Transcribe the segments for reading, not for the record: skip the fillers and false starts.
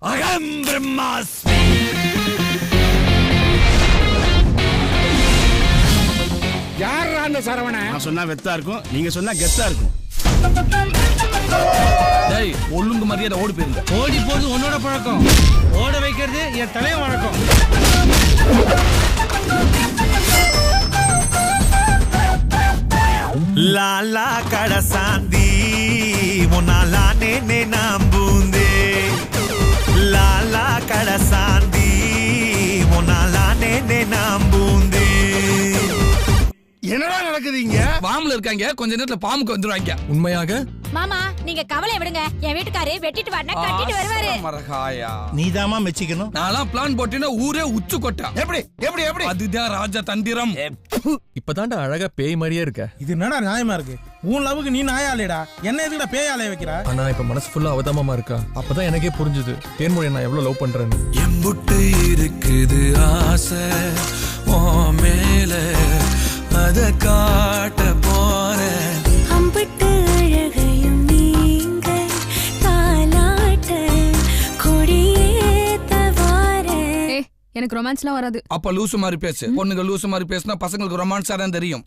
அகம் பிரம்மாஸ்மி. யாரா அந்த சரவண? நான் சொன்னா வெத்தா இருக்கும், நீங்க சொன்னா கெத்தா இருக்கும். டேய் ஒழுங்கு மரியாதை ஓடி போயிருங்க. ஓடி போறது உன்னோட பழக்கம், ஓட வைக்கிறது என் தலைய வழக்கம். லாலா கடசாந்தி முன்னாலானே நம்புந்தே லாலா கடசாந்தி முன்னாலானே நம்புந்தே. என்னடா நடக்குது இங்க? பாம்புல இருக்காங்க, கொஞ்ச நேரத்துல பாம்புக்கு வந்துருவாங்க. உண்மையாக மாமா நீங்க கவலை விடுங்க, என் வீட்டுக்காரே வெட்டிட்டு வரனா கட்டிட்டு வருவாரு. மரகாயா நீதாமா மெச்சிக்கணும். நான்லாம் பிளான் போட்டேன்னா ஊரே உச்சு கொட்டா. எப்படி எப்படி எப்படி? அதுதான் ராஜ தந்திரம். இப்பதான்டா அழகா பேய் மாதிரியே இருக்க. இது என்னடா நியாயமா இருக்கு? உன் லவ்வுக்கு நீ நாயாலேடா, என்ன எதுக்குடா பேயாலே வைக்கிறா? ஆனா இப்ப மனசு ஃபுல்லா அவதாமமா இருக்கா. அப்பதான் எனக்கே புரிஞ்சுது தேன்மொழி நான் எவ்வளவு லவ் பண்றேன்னு. எம்புட்டு இருக்குது ஆசை ஓ மேல, அத காட்ட போறேன். அம்பிட்டு அழகையும் நீங்க தாலாட்ட கொடியேத்த வாரேன். எனக்கு ரொமான்ஸ்லாம் வராது. அப்ப லூசு மாதிரி பேசு. பொண்ணுங்க லூசு மாதிரி பேசினா பசங்களுக்கு ரொமான்ஸா தான் தெரியும்.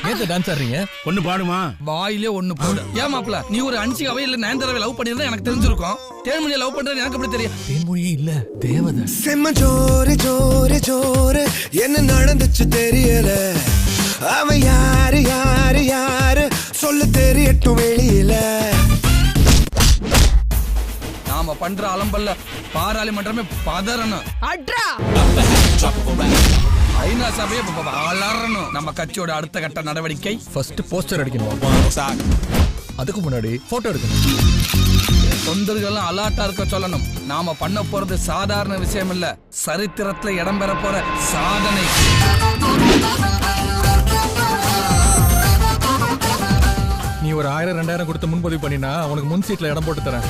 ஏத்த டான்ஸ் ஆடுறீங்க? ஒண்ணு பாடுமா? வாயிலே ஒண்ணு போடு. ஏன் மாப்ள நீ ஒரு அன்சிகாவே இல்ல நயன்தாராவை லவ் பண்ணிருந்தா எனக்கு தெரிஞ்சிருக்கும். தேன்மொழியை லவ் பண்றது எனக்கு எப்படி தெரியும்? தேன்மொழியே இல்ல தேவதை. செம்ம ஜோரு ஜோரு ஜோரு என்ன நடந்துச்சு தெரியல. அவன் யாரு யாரு யாரு சொல்ல தெரியட்டும் வெளியில. நாம பண்ற அலம்பல்ல பாராளுமன்றமே பதறணும். அட்ரா ஐநா சபையே வளரணும். நம்ம கட்சியோட அடுத்த கட்ட நடவடிக்கை ஃபர்ஸ்ட் போஸ்டர் அடிக்கணும். அதுக்கு முன்னாடி போட்டோ எடுக்கணும். தொண்டர்கள் அலாட்டா இருக்க சொல்லணும். நாம பண்ண போறது சாதாரண விஷயம் இல்ல, சரித்திரத்துல இடம்பெற போற சாதனை. நீ ஒரு 1000 2000 கொடுத்து முன்பதிவு பண்ணினா உனக்கு முன் சீட்ல இடம் போட்டு தரேன்.